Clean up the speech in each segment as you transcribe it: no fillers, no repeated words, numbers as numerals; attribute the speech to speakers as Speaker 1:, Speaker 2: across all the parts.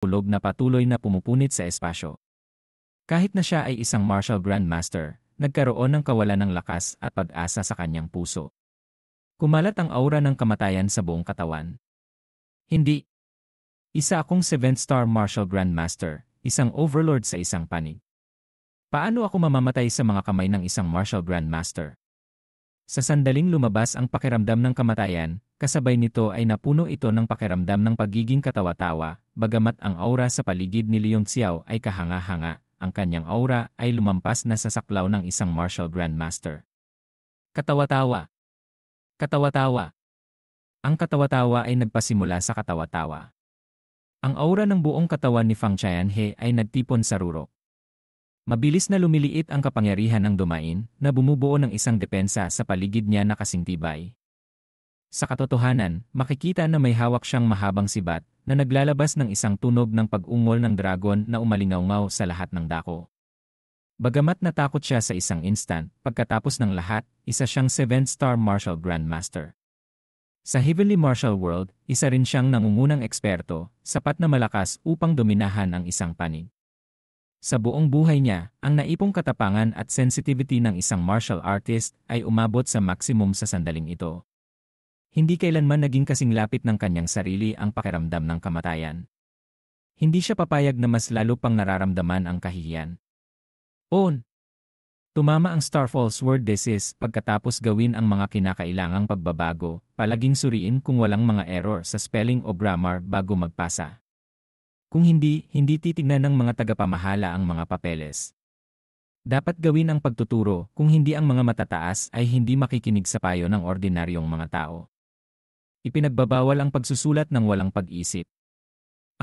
Speaker 1: kulog na patuloy na pumupunit sa espasyo. Kahit na siya ay isang martial grandmaster, nagkaroon ng kawalan ng lakas at pag-asa sa kanyang puso. Kumalat ang aura ng kamatayan sa buong katawan. Hindi. Isa akong 7-star martial grandmaster, isang overlord sa isang panig. Paano ako mamamatay sa mga kamay ng isang martial grandmaster? Sa sandaling lumabas ang pakiramdam ng kamatayan, kasabay nito ay napuno ito ng pakiramdam ng pagiging katawa-tawa, bagamat ang aura sa paligid ni Leong Xiao ay kahanga-hanga, ang kanyang aura ay lumampas na sa saklaw ng isang martial grandmaster. Katawa-tawa. Katawa-tawa. Ang katawa-tawa ay nagpasimula sa katawa-tawa. Ang aura ng buong katawan ni Fang Qianhe ay nagtipon sa rurok. Mabilis na lumiliit ang kapangyarihan ng dumain na bumubuo ng isang depensa sa paligid niya na kasing tibay. Sa katotohanan, makikita na may hawak siyang mahabang sibat na naglalabas ng isang tunog ng pag-ungol ng dragon na umalingaw-ngaw sa lahat ng dako. Bagamat natakot siya sa isang instant, pagkatapos ng lahat, isa siyang 7-star martial grandmaster. Sa Heavenly Martial World, isa rin siyang nangungunang eksperto, sapat na malakas upang dominahan ang isang panig. Sa buong buhay niya, ang naipong katapangan at sensitivity ng isang martial artist ay umabot sa maximum sa sandaling ito. Hindi kailanman naging kasing lapit ng kanyang sarili ang pakiramdam ng kamatayan. Hindi siya papayag na mas lalo pang nararamdaman ang kahihiyan. On! Tumama ang Starfall's word thesis pagkatapos gawin ang mga kinakailangang pagbabago, palaging suriin kung walang mga error sa spelling o grammar bago magpasa. Kung hindi titignan ng mga tagapamahala ang mga papeles. Dapat gawin ang pagtuturo kung hindi ang mga matataas ay hindi makikinig sa payo ng ordinaryong mga tao. Ipinagbabawal ang pagsusulat ng walang pag-isip.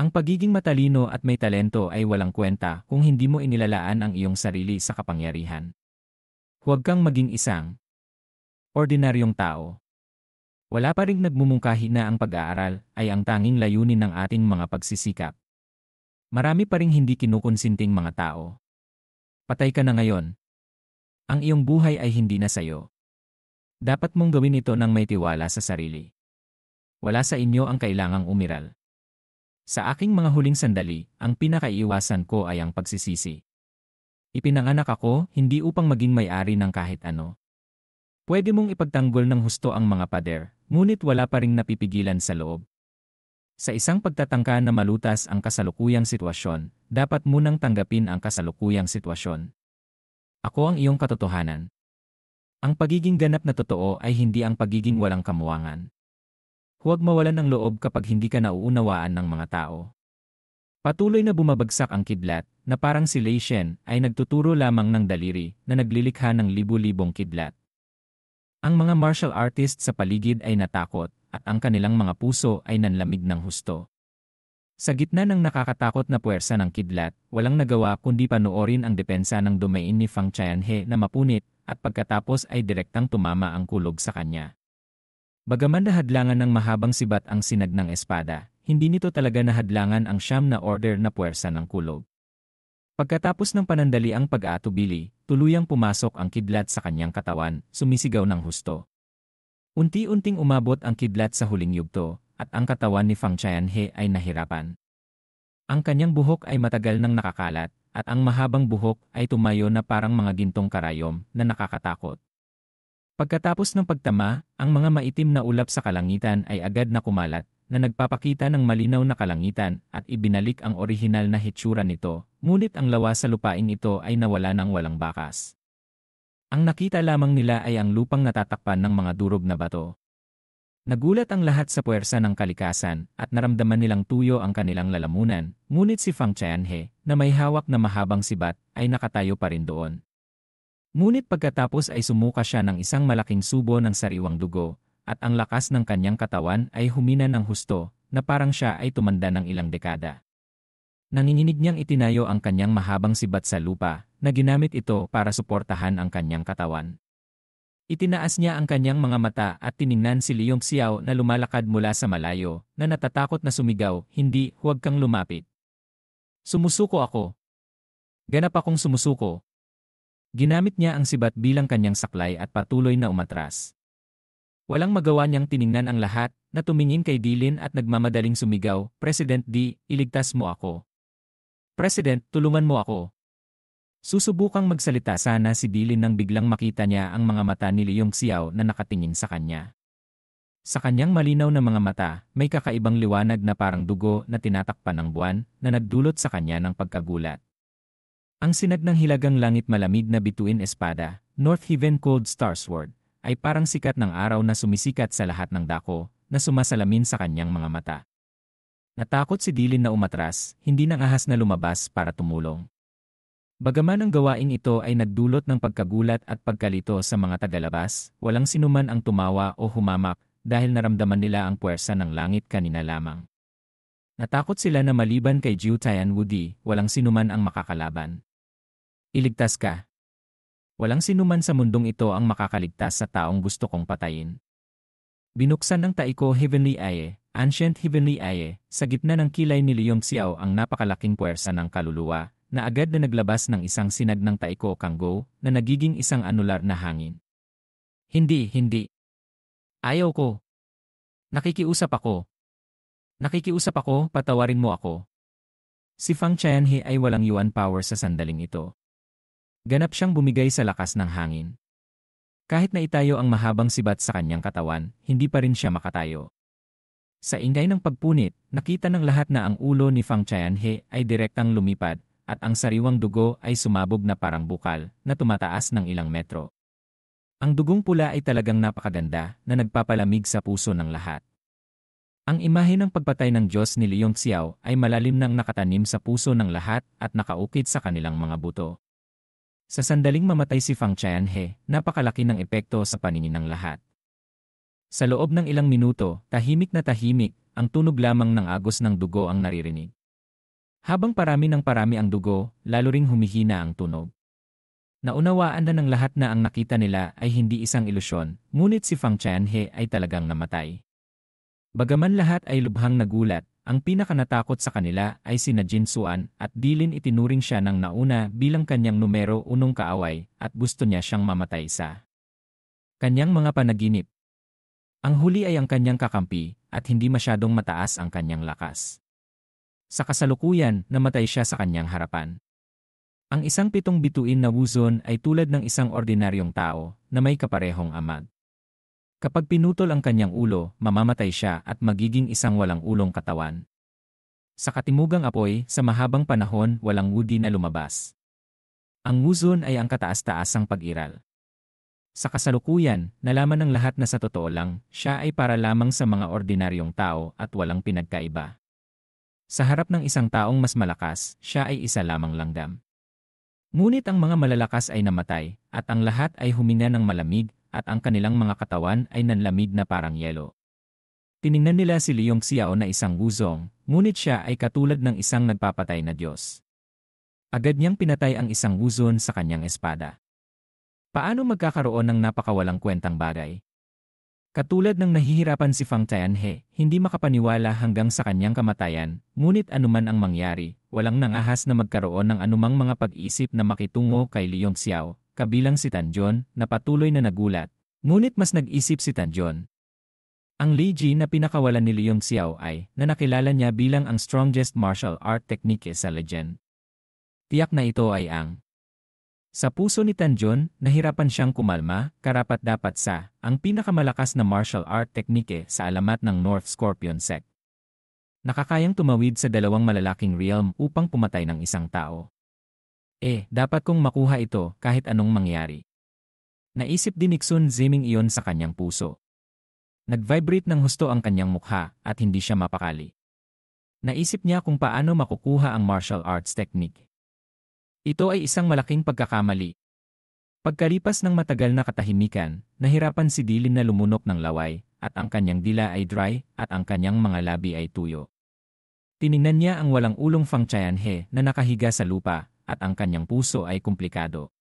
Speaker 1: Ang pagiging matalino at may talento ay walang kwenta kung hindi mo inilalaan ang iyong sarili sa kapangyarihan. Huwag kang maging isang ordinaryong tao. Wala pa ring nagmumungkahi na ang pag-aaral ay ang tanging layunin ng ating mga pagsisikap. Marami pa ring hindi kinukonsinting mga tao. Patay ka na ngayon. Ang iyong buhay ay hindi na sayo. Dapat mong gawin ito nang may tiwala sa sarili. Wala sa inyo ang kailangang umiral. Sa aking mga huling sandali, ang pinakaiiwasan ko ay ang pagsisisi. Ipinanganak ako hindi upang maging may-ari ng kahit ano. Pwede mong ipagtanggol ng husto ang mga pader, ngunit wala pa ring napipigilan sa loob. Sa isang pagtatangka na malutas ang kasalukuyang sitwasyon, dapat munang tanggapin ang kasalukuyang sitwasyon. Ako ang iyong katotohanan. Ang pagiging ganap na totoo ay hindi ang pagiging walang kamuwangan. Huwag mawalan ng loob kapag hindi ka nauunawaan ng mga tao. Patuloy na bumabagsak ang kidlat, na parang si Lei Shen ay nagtuturo lamang ng daliri na naglilikha ng libu-libong kidlat. Ang mga martial artists sa paligid ay natakot, at ang kanilang mga puso ay nanlamig ng husto. Sa gitna ng nakakatakot na puwersa ng kidlat, walang nagawa kundi panoorin ang depensa ng domain ni Fang Qianhe na mapunit, at pagkatapos ay direktang tumama ang kulog sa kanya. Bagaman nahadlangan ng mahabang sibat ang sinag ng espada, hindi nito talaga nahadlangan ang siyam na order na puwersa ng kulog. Pagkatapos ng panandaliang pag-aatubili, tuluyang pumasok ang kidlat sa kanyang katawan, sumisigaw ng husto. Unti-unting umabot ang kidlat sa huling yugto, at ang katawan ni Fang Qianhe ay nahirapan. Ang kanyang buhok ay matagal nang nakakalat, at ang mahabang buhok ay tumayo na parang mga gintong karayom na nakakatakot. Pagkatapos ng pagtama, ang mga maitim na ulap sa kalangitan ay agad na kumalat, na nagpapakita ng malinaw na kalangitan at ibinalik ang orihinal na hitsura nito, ngunit ang lawa sa lupain ito ay nawala ng walang bakas. Ang nakita lamang nila ay ang lupang natatakpan ng mga durog na bato. Nagulat ang lahat sa puwersa ng kalikasan at naramdaman nilang tuyo ang kanilang lalamunan, ngunit si Fang Qianhe, na may hawak na mahabang sibat, ay nakatayo pa rin doon. Ngunit pagkatapos ay sumuka siya ng isang malaking subo ng sariwang dugo, at ang lakas ng kanyang katawan ay humina ng husto, na parang siya ay tumanda ng ilang dekada. Nanginginig niyang itinayo ang kanyang mahabang sibat sa lupa, na ginamit ito para suportahan ang kanyang katawan. Itinaas niya ang kanyang mga mata at tiningnan si Leong Xiao na lumalakad mula sa malayo, na natatakot na sumigaw, "Hindi, huwag kang lumapit. Sumusuko ako. Ganap akong sumusuko." Ginamit niya ang sibat bilang kanyang saklay at patuloy na umatras. Walang magawa niyang tiningnan ang lahat, na tumingin kay Dillin at nagmamadaling sumigaw, "President D, iligtas mo ako. President, tulungan mo ako." Susubukang magsalita sana si Dillin nang biglang makita niya ang mga mata ni Leong Xiao na nakatingin sa kanya. Sa kanyang malinaw na mga mata, may kakaibang liwanag na parang dugo na tinatakpan ng buwan na nagdulot sa kanya ng pagkagulat. Ang sinag ng hilagang langit malamig na bituin espada, North Heaven Cold Star Sword, ay parang sikat ng araw na sumisikat sa lahat ng dako na sumasalamin sa kanyang mga mata. Natakot si Dillin na umatras, hindi nang ahas na lumabas para tumulong. Bagaman ang gawaing ito ay nagdulot ng pagkagulat at pagkalito sa mga tagalabas, walang sinuman ang tumawa o humamak dahil naramdaman nila ang puwersa ng langit kanina lamang. Natakot sila na maliban kay Jiu Tian Wudi, walang sinuman ang makakalaban. Iligtas ka. Walang sinuman sa mundong ito ang makakaligtas sa taong gusto kong patayin. Binuksan ng Taiko Heavenly Eye, Ancient Heavenly Eye, sa gitna ng kilay ni Leong Xiao ang napakalaking puwersa ng kaluluwa, na agad na naglabas ng isang sinag ng Taiko Kanggo na nagiging isang anular na hangin. Hindi. Ayaw ko. Nakikiusap ako, patawarin mo ako. Si Fang Qianhe ay walang yuan power sa sandaling ito. Ganap siyang bumigay sa lakas ng hangin. Kahit na itayo ang mahabang sibat sa kanyang katawan, hindi pa rin siya makatayo. Sa ingay ng pagpunit, nakita ng lahat na ang ulo ni Fang Qianhe ay direktang lumipad at ang sariwang dugo ay sumabog na parang bukal na tumataas ng ilang metro. Ang dugong pula ay talagang napakaganda na nagpapalamig sa puso ng lahat. Ang imahe ng pagpatay ng Diyos ni Leong Xiao ay malalim nang nakatanim sa puso ng lahat at nakaukit sa kanilang mga buto. Sa sandaling mamatay si Fang Qianhe, napakalaki ng epekto sa paningin ng lahat. Sa loob ng ilang minuto, tahimik na tahimik, ang tunog lamang ng agos ng dugo ang naririnig. Habang parami ang dugo, lalo ring humihina ang tunog. Naunawaan na ng lahat na ang nakita nila ay hindi isang ilusyon, ngunit si Fang Qianhe ay talagang namatay. Bagaman lahat ay lubhang nagulat, ang pinakanatakot sa kanila ay sina Jin Xuan at Dillin itinuring siya ng nauna bilang kanyang numero 1 kaaway at gusto niya siyang mamatay sa kanyang mga panaginip. Ang huli ay ang kanyang kakampi at hindi masyadong mataas ang kanyang lakas. Sa kasalukuyan, namatay siya sa kanyang harapan. Ang isang pitong bituin na Wuzon ay tulad ng isang ordinaryong tao na may kaparehong amag. Kapag pinutol ang kanyang ulo, mamamatay siya at magiging isang walang ulong katawan. Sa katimugang apoy, sa mahabang panahon, walang wudi na lumabas. Ang Wuzon ay ang kataas-taasang pag-iral. Sa kasalukuyan, nalaman ng lahat na sa totoo lang, siya ay para lamang sa mga ordinaryong tao at walang pinagkaiba. Sa harap ng isang taong mas malakas, siya ay isa lamang langgam. Ngunit ang mga malalakas ay namatay, at ang lahat ay huminga ng malamig, at ang kanilang mga katawan ay nanlamig na parang yelo. Tiningnan nila si Leong Xiao na isang wuzong, ngunit siya ay katulad ng isang nagpapatay na Diyos. Agad niyang pinatay ang isang wuzon sa kanyang espada. Paano magkakaroon ng napakawalang kwentang bagay? Katulad ng nahihirapan si Fang Qianhe, hindi makapaniwala hanggang sa kanyang kamatayan, ngunit anuman ang mangyari, walang nangahas na magkaroon ng anumang mga pag-isip na makitungo kay Leong Xiao, kabilang si Tan John, na patuloy na nagulat. Ngunit mas nag-isip si Tan John. Ang Li Ji na pinakawalan ni Leong Xiao ay, na nakilala niya bilang ang strongest martial art technique sa legend. Tiyak na ito ay ang sa puso ni Tan John, nahirapan siyang kumalma, karapat-dapat sa ang pinakamalakas na martial art technique sa alamat ng North Scorpion Sect. Nakakayang tumawid sa dalawang malalaking realm upang pumatay ng isang tao. Dapat kong makuha ito kahit anong mangyari. Naisip din ni Xun Ziming iyon sa kanyang puso. Nag-vibrate ng husto ang kanyang mukha at hindi siya mapakali. Naisip niya kung paano makukuha ang martial arts technique. Ito ay isang malaking pagkakamali. Pagkalipas ng matagal na katahimikan, nahirapan si Dillin na lumunok ng laway, at ang kanyang dila ay dry, at ang kanyang mga labi ay tuyo. Tiningnan niya ang walang ulong Fang Qianhe na nakahiga sa lupa, at ang kanyang puso ay komplikado.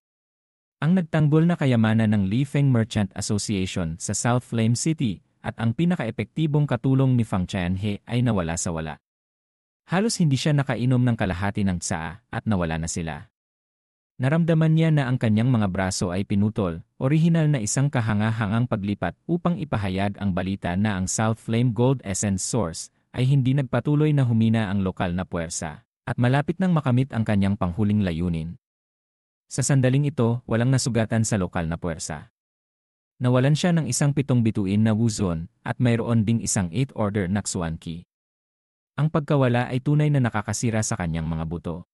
Speaker 1: Ang nagtanggol na kayamanan ng Li Feng Merchant Association sa South Flame City, at ang pinaka-epektibong katulong ni Fang Qianhe ay nawala sa wala. Halos hindi siya nakainom ng kalahati ng tsaa at nawala na sila. Naramdaman niya na ang kanyang mga braso ay pinutol, orihinal na isang kahanga-hangang paglipat upang ipahayag ang balita na ang South Flame Gold Essence Source ay hindi nagpatuloy na humina ang lokal na puwersa, at malapit nang makamit ang kanyang panghuling layunin. Sa sandaling ito, walang nasugatan sa lokal na puwersa. Nawalan siya ng isang 7 bituin na Wuzon at mayroon ding isang 8 order na Xuan Qi. Ang pagkawala ay tunay na nakakasira sa kanyang mga buto.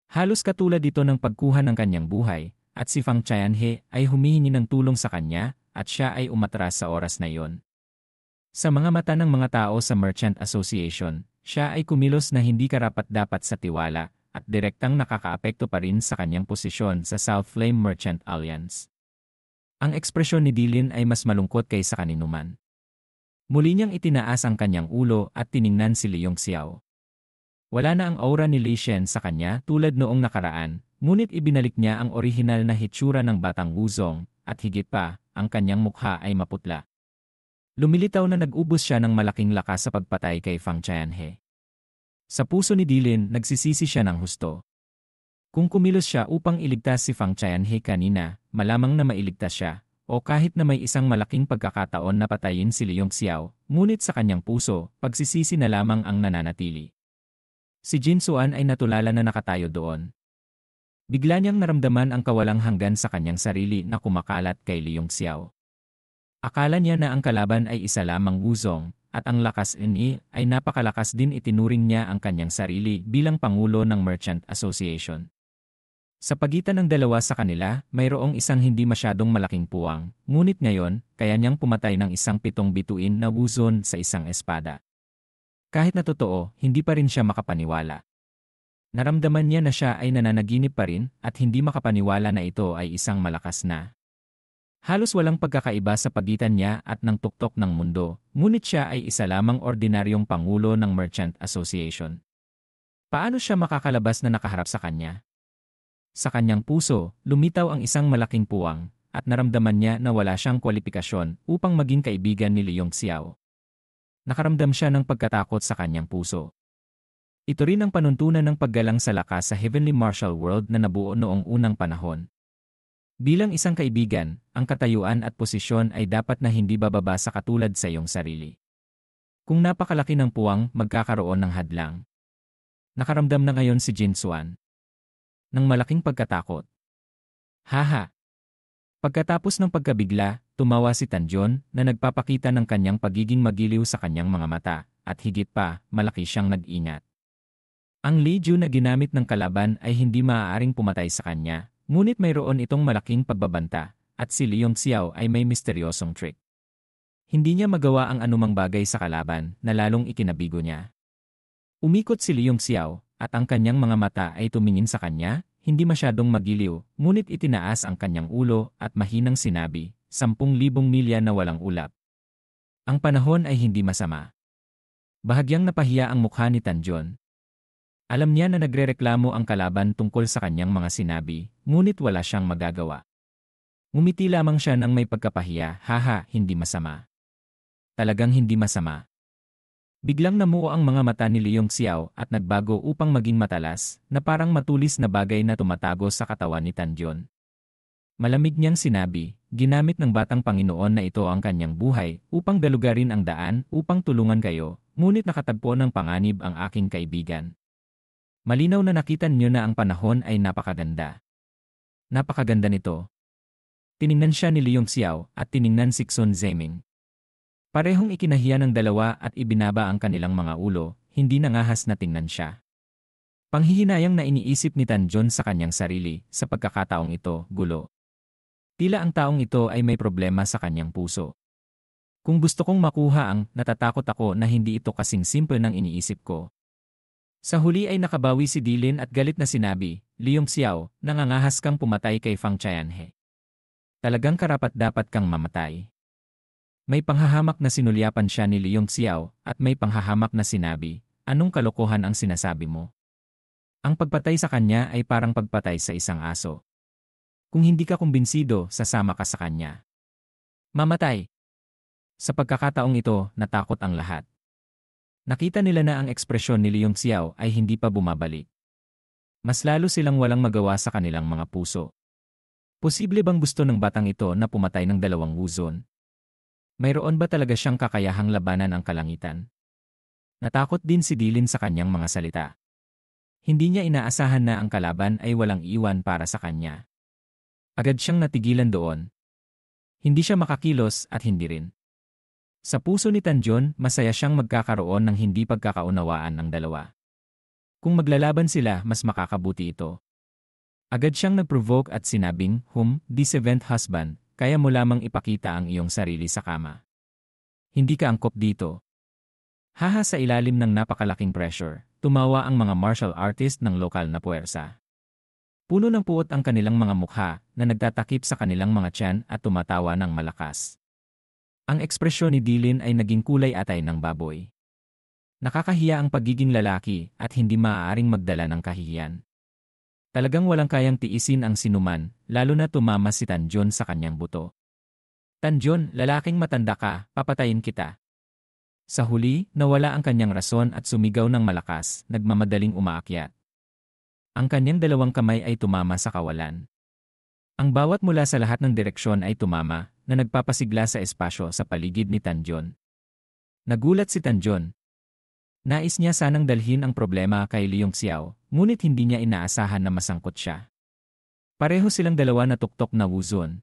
Speaker 1: Halos katulad ito ng pagkuha ng kanyang buhay, at si Fang Qianhe ay humihingi ng tulong sa kanya at siya ay umatras sa oras na iyon. Sa mga mata ng mga tao sa Merchant Association, siya ay kumilos na hindi karapat-dapat sa tiwala at direktang nakakaapekto pa rin sa kanyang posisyon sa South Flame Merchant Alliance. Ang ekspresyon ni Dilin ay mas malungkot kaysa kaninuman. Muli niyang itinaas ang kanyang ulo at tiningnan si Leong Xiao. Wala na ang aura ni Li Shen sa kanya tulad noong nakaraan, ngunit ibinalik niya ang orihinal na hitsura ng batang Wuzong, at higit pa, ang kanyang mukha ay maputla. Lumilitaw na nag-ubos siya ng malaking lakas sa pagpatay kay Fang Qianhe. Sa puso ni Dilin, nagsisisi siya ng husto. Kung kumilos siya upang iligtas si Fang Qianhe kanina, malamang na mailigtas siya, o kahit na may isang malaking pagkakataon na patayin si Leong Xiao, ngunit sa kanyang puso, pagsisisi na lamang ang nananatili. Si Jin Xuan ay natulala na nakatayo doon. Bigla niyang naramdaman ang kawalang hanggan sa kanyang sarili na kumakalat kay Leong Xiao. Akala niya na ang kalaban ay isa lamang Wuzong, at ang lakas ni ay napakalakas din. Itinuring niya ang kanyang sarili bilang pangulo ng Merchant Association. Sa pagitan ng dalawa sa kanila, mayroong isang hindi masyadong malaking puwang, ngunit ngayon, kaya niyang pumatay ng isang 7 bituin na Wuzon sa isang espada. Kahit na totoo, hindi pa rin siya makapaniwala. Naramdaman niya na siya ay nananaginip pa rin at hindi makapaniwala na ito ay isang malakas na. Halos walang pagkakaiba sa pagitan niya at ng tuktok ng mundo, ngunit siya ay isa lamang ordinaryong pangulo ng Merchant Association. Paano siya makakalabas na nakaharap sa kanya? Sa kanyang puso, lumitaw ang isang malaking puwang, at naramdaman niya na wala siyang kwalipikasyon upang maging kaibigan ni Leong Xiao. Nakaramdam siya ng pagkatakot sa kanyang puso. Ito rin ang panuntunan ng paggalang sa lakas sa Heavenly Martial World na nabuo noong unang panahon. Bilang isang kaibigan, ang katayuan at posisyon ay dapat na hindi bababa sa katulad sa iyong sarili. Kung napakalaki ng puwang, magkakaroon ng hadlang. Nakaramdam na ngayon si Jin Xuan ng malaking pagkatakot. Haha! Pagkatapos ng pagkabigla, tumawa si Tanjon na nagpapakita ng kanyang pagiging magiliw sa kanyang mga mata, at higit pa, malaki siyang nag-ingat. Ang Li Ju na ginamit ng kalaban ay hindi maaaring pumatay sa kanya, ngunit mayroon itong malaking pagbabanta, at si Leong Xiao ay may misteryosong trick. Hindi niya magawa ang anumang bagay sa kalaban na lalong ikinabigo niya. Umikot si Leong Xiao, at ang kanyang mga mata ay tumingin sa kanya, hindi masyadong magiliw, ngunit itinaas ang kanyang ulo at mahinang sinabi, 10,000 milya na walang ulap. Ang panahon ay hindi masama. Bahagyang napahiya ang mukha ni Tanjon. Alam niya na nagrereklamo ang kalaban tungkol sa kanyang mga sinabi, ngunit wala siyang magagawa. Ngumiti lamang siya nang may pagkapahiya, haha, hindi masama. Talagang hindi masama. Biglang namuo ang mga mata ni Leong Xiao at nagbago upang maging matalas, na parang matulis na bagay na tumatago sa katawan ni Tanjon. Malamig niyang sinabi, ginamit ng batang Panginoon na ito ang kanyang buhay upang dalugarin ang daan upang tulungan kayo, ngunit nakatagpo ng panganib ang aking kaibigan. Malinaw na nakita niyo na ang panahon ay napakaganda. Napakaganda nito. Tiningnan siya ni Leong Xiao at tiningnan si Xun Zeming. Parehong ikinahiya ng dalawa at ibinaba ang kanilang mga ulo, hindi nangahas na tingnan siya. Panghihinayang na iniisip ni Tanjon sa kanyang sarili, sa pagkakataong ito, gulo. Tila ang taong ito ay may problema sa kanyang puso. Kung gusto kong makuha ang, natatakot ako na hindi ito kasing simple ng iniisip ko. Sa huli ay nakabawi si Dilin at galit na sinabi, Leong Xiao, nangangahas kang pumatay kay Fang Qianhe. Talagang karapat-dapat kang mamatay. May panghahamak na sinulyapan siya ni Leong Xiao at may panghahamak na sinabi, anong kalokohan ang sinasabi mo? Ang pagpatay sa kanya ay parang pagpatay sa isang aso. Kung hindi ka kumbinsido, sasama ka sa kanya. Mamatay. Sa pagkakataong ito, natakot ang lahat. Nakita nila na ang ekspresyon ni Leong Xiao ay hindi pa bumabalik. mas lalo silang walang magawa sa kanilang mga puso. Posible bang gusto ng batang ito na pumatay ng dalawang Wuzon? Mayroon ba talaga siyang kakayahang labanan ang kalangitan? Natakot din si Dylan sa kanyang mga salita. Hindi niya inaasahan na ang kalaban ay walang iwan para sa kanya. Agad siyang natigilan doon. Hindi siya makakilos at hindi rin. Sa puso ni Tanjon, masaya siyang magkakaroon ng hindi pagkakaunawaan ng dalawa. Kung maglalaban sila, mas makakabuti ito. Agad siyang nag-provoke at sinabing, this event husband, kaya mo lamang ipakita ang iyong sarili sa kama. Hindi ka angkop dito. Haha sa ilalim ng napakalaking pressure, tumawa ang mga martial artist ng lokal na puwersa. Puno ng puot ang kanilang mga mukha na nagtatakip sa kanilang mga tiyan at tumatawa ng malakas. Ang ekspresyon ni Dylan ay naging kulay atay ng baboy. Nakakahiya ang pagiging lalaki at hindi maaaring magdala ng kahihiyan. Talagang walang kayang tiisin ang sinuman, lalo na tumama si Tanjon sa kanyang buto. Tanjon, lalaking matanda ka, papatayin kita. Sa huli, nawala ang kanyang rason at sumigaw ng malakas, nagmamadaling umaakyat. Ang kanyang dalawang kamay ay tumama sa kawalan. Ang bawat mula sa lahat ng direksyon ay tumama, na nagpapasigla sa espasyo sa paligid ni Tanjon. Nagulat si Tanjon. Nais niya sanang dalhin ang problema kay Leong Xiao, ngunit hindi niya inaasahan na masangkot siya. Pareho silang dalawa na tuktok na Wuzon.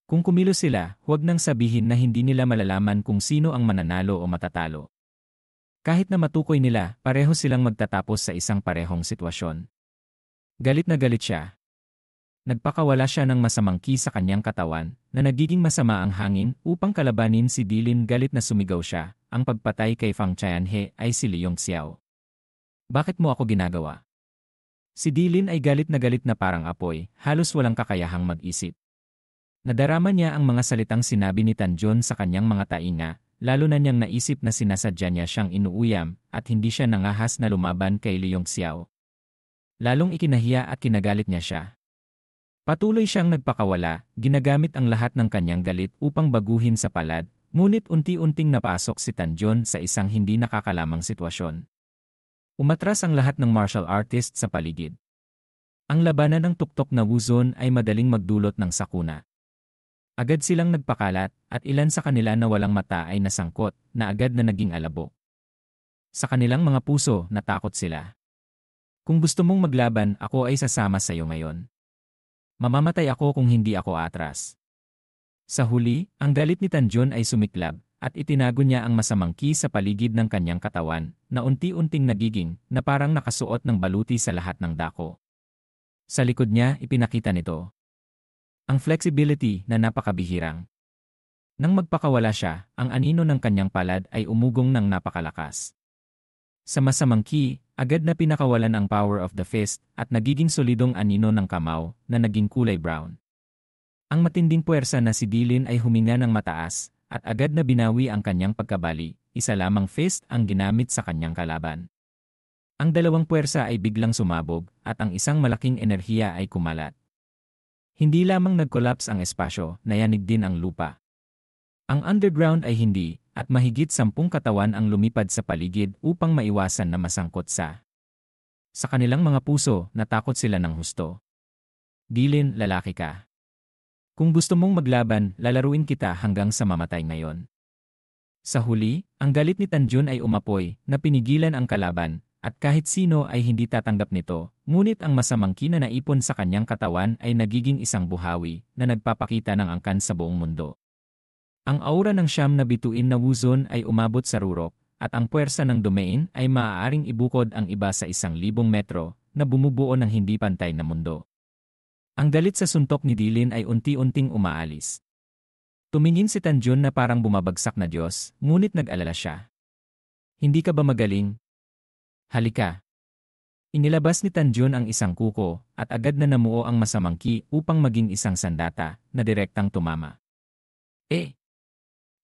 Speaker 1: Kung kumilos sila, huwag nang sabihin na hindi nila malalaman kung sino ang mananalo o matatalo. Kahit na matukoy nila, pareho silang magtatapos sa isang parehong sitwasyon. Galit na galit siya. Nagpakawala siya ng masamang ki sa kanyang katawan na nagiging masama ang hangin upang kalabanin si Dylan. Galit na sumigaw siya, ang pagpatay kay Fang Tianhe ay si Leong Xiao. Bakit mo ako ginagawa? Si Dylan ay galit na parang apoy, halos walang kakayahang mag-isip. Nadarama niya ang mga salitang sinabi ni Tanjon sa kanyang mga tainga, lalo na niyang naisip na sinasadya niya siyang inuuyam at hindi siya nangahas na lumaban kay Leong Xiao. Lalong ikinahiya at kinagalit niya siya. Patuloy siyang nagpakawala, ginagamit ang lahat ng kanyang galit upang baguhin sa palad, ngunit unti-unting napasok si Tanjon sa isang hindi nakakalamang sitwasyon. Umatras ang lahat ng martial artist sa paligid. Ang labanan ng tuktok na Wuzon ay madaling magdulot ng sakuna. Agad silang nagpakalat at ilan sa kanila na walang mata ay nasangkot na agad na naging alabo. Sa kanilang mga puso, natakot sila. Kung gusto mong maglaban, ako ay sasama sa iyo ngayon. Mamamatay ako kung hindi ako atras. Sa huli, ang galit ni Tanjon ay sumiklab at itinago niya ang masamang ki sa paligid ng kanyang katawan na unti-unting nagiging na parang nakasuot ng baluti sa lahat ng dako. Sa likod niya, ipinakita nito ang flexibility na napakabihirang. Nang magpakawala siya, ang anino ng kanyang palad ay umugong ng napakalakas. Sa masamang ki, agad na pinakawalan ang power of the fist at nagiging solidong anino ng kamao na naging kulay brown. Ang matinding puwersa na si Dylan ay huminga ng mataas at agad na binawi ang kanyang pagkabali, isa lamang fist ang ginamit sa kanyang kalaban. Ang dalawang puwersa ay biglang sumabog at ang isang malaking enerhiya ay kumalat. Hindi lamang nag-collapse ang espasyo, nayanig din ang lupa. Ang underground ay hindi, at mahigit 10 katawan ang lumipad sa paligid upang maiwasan na masangkot sa. Sa kanilang mga puso, natakot sila ng husto. Dylan, lalaki ka. Kung gusto mong maglaban, lalaruin kita hanggang sa mamatay ngayon. Sa huli, ang galit ni Tanjon ay umapoy, na pinigilan ang kalaban, at kahit sino ay hindi tatanggap nito, ngunit ang masamang ki na naipon sa kanyang katawan ay nagiging isang buhawi na nagpapakita ng angkan sa buong mundo. Ang aura ng siyam na bituin na Wuzon ay umabot sa rurok, at ang puwersa ng Domain ay maaaring ibukod ang iba sa 1,000 metro na bumubuo ng hindi pantay na mundo. Ang galit sa suntok ni Dylan ay unti-unting umaalis. Tumingin si Tanjon na parang bumabagsak na Diyos, ngunit nag-alala siya. Hindi ka ba magaling? Halika. Inilabas ni Tanjon ang isang kuko at agad na namuo ang masamang ki upang maging isang sandata na direktang tumama.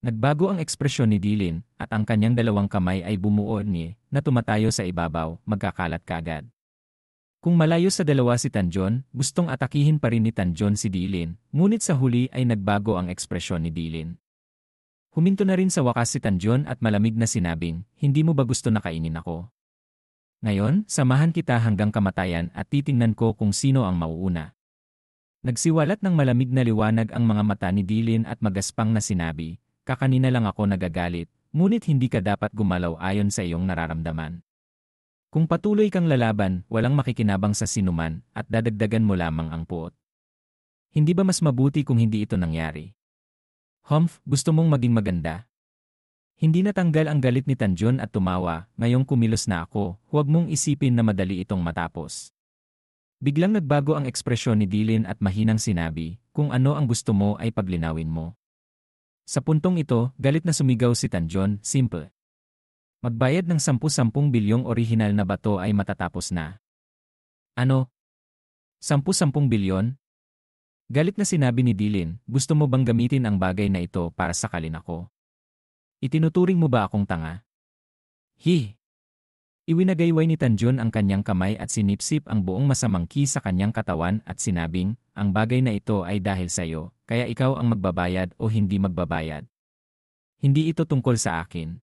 Speaker 1: Nagbago ang ekspresyon ni Dylan at ang kanyang dalawang kamay ay bumuo na tumatayo sa ibabaw, magkakalat kaagad. Kung malayo sa dalawa si Tanjon, gustong atakihin pa rin ni Tanjon si Dylan, ngunit sa huli ay nagbago ang ekspresyon ni Dylan. Huminto na rin sa wakas si Tanjon at malamig na sinabing, hindi mo ba gusto na kainin ako? Ngayon, samahan kita hanggang kamatayan at titingnan ko kung sino ang mauuna. Nagsiwalat ng malamig na liwanag ang mga mata ni Dylan at magaspang na sinabi, kakanina lang ako nagagalit, ngunit hindi ka dapat gumalaw ayon sa iyong nararamdaman. Kung patuloy kang lalaban, walang makikinabang sa sinuman at dadagdagan mo lamang ang puot. Hindi ba mas mabuti kung hindi ito nangyari? Humph, gusto mong maging maganda? Hindi natanggal ang galit ni Tanjun at tumawa, ngayong kumilos na ako, huwag mong isipin na madali itong matapos. Biglang nagbago ang ekspresyon ni Dylan at mahinang sinabi, kung ano ang gusto mo ay paglinawin mo. Sa puntong ito, galit na sumigaw si Tanjun, simple. Magbayad ng 10 bilyong orihinal na bato ay matatapos na. Ano? 10 bilyon? Galit na sinabi ni Dylan, gusto mo bang gamitin ang bagay na ito para sakalin ako? Itinuturing mo ba akong tanga? Iwinagayway ni Tanjun ang kanyang kamay at sinipsip ang buong masamang ki sa kanyang katawan at sinabing, ang bagay na ito ay dahil sa iyo, kaya ikaw ang magbabayad o hindi magbabayad. Hindi ito tungkol sa akin.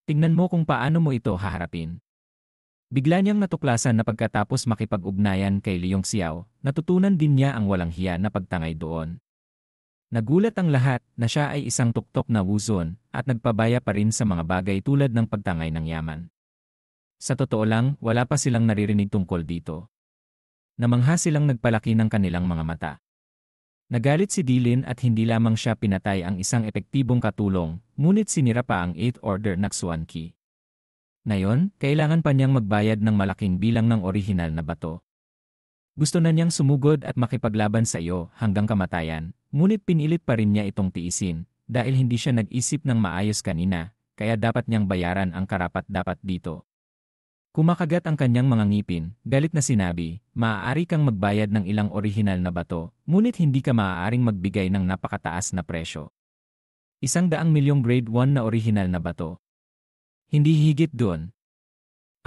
Speaker 1: Tingnan mo kung paano mo ito haharapin. Bigla niyang natuklasan na pagkatapos makipag-ugnayan kay Leong Xiao, natutunan din niya ang walang hiya na pagtangay doon. Nagulat ang lahat na siya ay isang tuktok na wuzon at nagpabaya pa rin sa mga bagay tulad ng pagtangay ng yaman. Sa totoo lang, wala pa silang naririnig tungkol dito. Namangha silang nagpalaki ng kanilang mga mata. Nagalit si Dylan at hindi lamang siya pinatay ang isang epektibong katulong, ngunit sinira pa ang 8th Order Naksuan Ki. Ngayon, kailangan pa niyang magbayad ng malaking bilang ng orihinal na bato. Gusto na niyang sumugod at makipaglaban sa iyo hanggang kamatayan, ngunit pinilit pa rin niya itong tiisin, dahil hindi siya nag-isip ng maayos kanina, kaya dapat niyang bayaran ang karapat-dapat dito. Kumakagat ang kanyang mga ngipin, galit na sinabi, maaari kang magbayad ng ilang orihinal na bato, ngunit hindi ka maaaring magbigay ng napakataas na presyo. 100 milyong grade 1 na orihinal na bato. Hindi higit doon.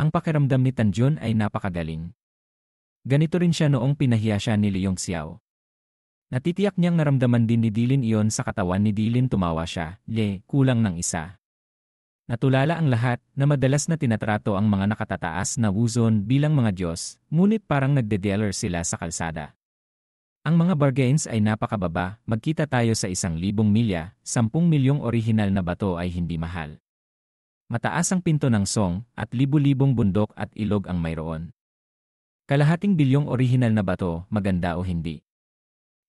Speaker 1: Ang pakiramdam ni Tanjun ay napakagaling. Ganito rin siya noong pinahiya siya ni Leong Xiao. Natitiyak niyang naramdaman din ni Dylan iyon sa katawan ni Dylan. Tumawa siya, kulang ng isa. Natulala ang lahat na madalas na tinatrato ang mga nakatataas na wuzon bilang mga Diyos, ngunit parang nagde-dealer sila sa kalsada. Ang mga bargains ay napakababa, magkita tayo sa 1,000 milya, 10 milyong orihinal na bato ay hindi mahal. Mataas ang pinto ng song at libu-libong bundok at ilog ang mayroon. Kalahating bilyong orihinal na bato, maganda o hindi.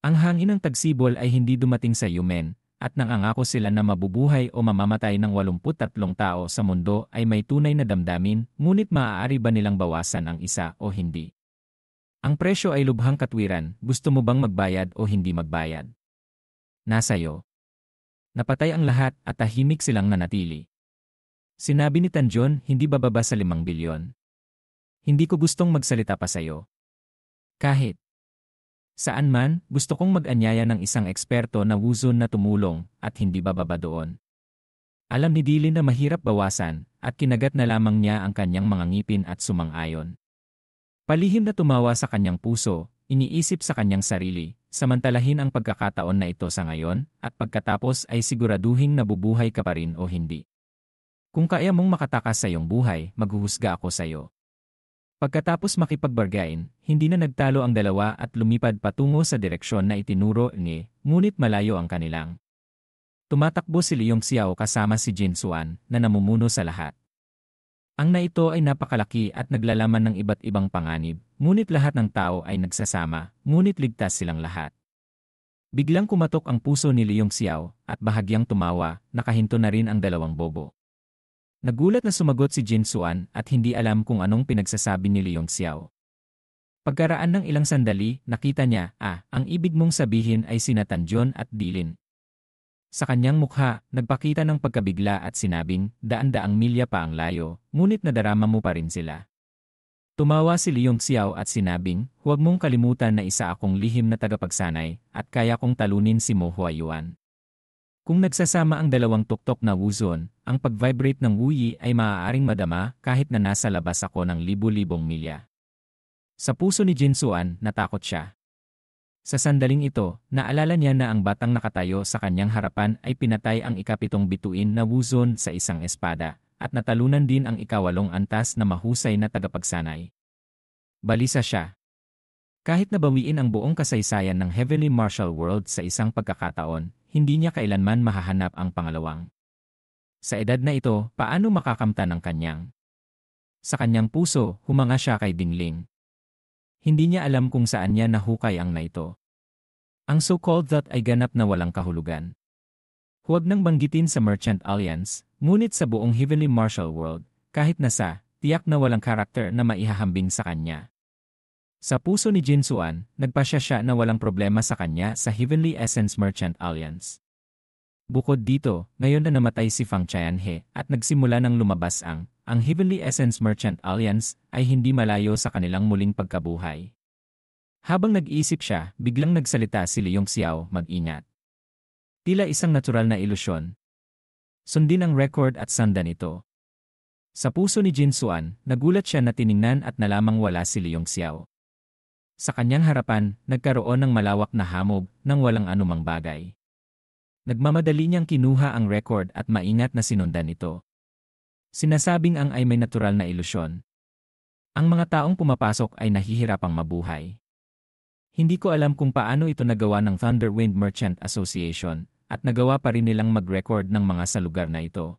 Speaker 1: Ang hangin ng tagsibol ay hindi dumating sa Yumen, at nangangako sila na mabubuhay o mamamatay ng 83 tao sa mundo ay may tunay na damdamin, ngunit maaari ba nilang bawasan ang isa o hindi? Ang presyo ay lubhang katwiran, gusto mo bang magbayad o hindi magbayad? Nasa iyo. Napatay ang lahat at tahimik silang nanatili. Sinabi ni Tanjun, hindi bababa sa 5 bilyon. Hindi ko gustong magsalita pa sa iyo. Kahit saan man, gusto kong mag-anyaya ng isang eksperto na wuzon na tumulong at hindi bababa doon. Alam ni Dylan na mahirap bawasan at kinagat na lamang niya ang kanyang mga ngipin at sumang-ayon. Palihim na tumawa sa kanyang puso, iniisip sa kanyang sarili, samantalahin ang pagkakataon na ito sa ngayon at pagkatapos ay siguraduhin na bubuhay ka pa rin o hindi. Kung kaya mong makatakas sa iyong buhay, maghuhusga ako sa iyo. Pagkatapos makipagbargain, hindi na nagtalo ang dalawa at lumipad patungo sa direksyon na itinuro ni, ngunit malayo ang kanilang. Tumatakbo si Leong Xiao kasama si Jin Xuan na namumuno sa lahat. Ang na ito ay napakalaki at naglalaman ng iba't ibang panganib, ngunit lahat ng tao ay nagsasama, ngunit ligtas silang lahat. Biglang kumatok ang puso ni Leong Xiao at bahagyang tumawa, nakahinto na rin ang dalawang bobo. Nagulat na sumagot si Jin Xuan at hindi alam kung anong pinagsasabi ni Leong Xiao. Pagkaraan ng ilang sandali, nakita niya, ang ibig mong sabihin ay sina Tanjun at Dylan. Sa kanyang mukha, nagpakita ng pagkabigla at sinabing, daan-daang milya pa ang layo, ngunit nadarama mo pa rin sila. Tumawa si Leong Xiao at sinabing, huwag mong kalimutan na isa akong lihim na tagapagsanay at kaya kong talunin si Mo Huayuan. Kung nagsasama ang dalawang tuktok na wuzon, ang pag-vibrate ng wuyi ay maaaring madama kahit na nasa labas ako ng libu-libong milya. Sa puso ni Jin Xuan, natakot siya. Sa sandaling ito, naalala niya na ang batang nakatayo sa kanyang harapan ay pinatay ang ikapitong bituin na wuzon sa isang espada, at natalunan din ang ikawalong antas na mahusay na tagapagsanay. Balisa siya. Kahit nabawiin ang buong kasaysayan ng Heavenly Martial World sa isang pagkakataon, hindi niya kailanman mahahanap ang pangalawang. Sa edad na ito, paano makakamtan ng kanyang? Sa kanyang puso, humanga siya kay Dingling. Hindi niya alam kung saan niya nahukay ang naito. Ang so-called that ay ganap na walang kahulugan. Huwag nang banggitin sa Merchant Alliance, ngunit sa buong Heavenly Martial World, kahit nasa, tiyak na walang karakter na maihahambing sa kanya. Sa puso ni Jin Suan, nagpasya siya na walang problema sa kanya sa Heavenly Essence Merchant Alliance. Bukod dito, ngayon na namatay si Fang Qianhe at nagsimula ng lumabas ang Heavenly Essence Merchant Alliance ay hindi malayo sa kanilang muling pagkabuhay. Habang nag-iisip siya, biglang nagsalita si Leong Xiao, mag-ingat. Tila isang natural na ilusyon. Sundin ang record at sundan ito. Sa puso ni Jin Suan, nagulat siya na tiningnan at nalamang wala si Leong Xiao. Sa kanyang harapan, nagkaroon ng malawak na hamog nang walang anumang bagay. Nagmamadali niyang kinuha ang record at maingat na sinundan ito. Sinasabing ang ay may natural na ilusyon. Ang mga taong pumapasok ay nahihirapang mabuhay. Hindi ko alam kung paano ito nagawa ng Thunderwind Merchant Association at nagawa pa rin nilang mag-record ng mga sa lugar na ito.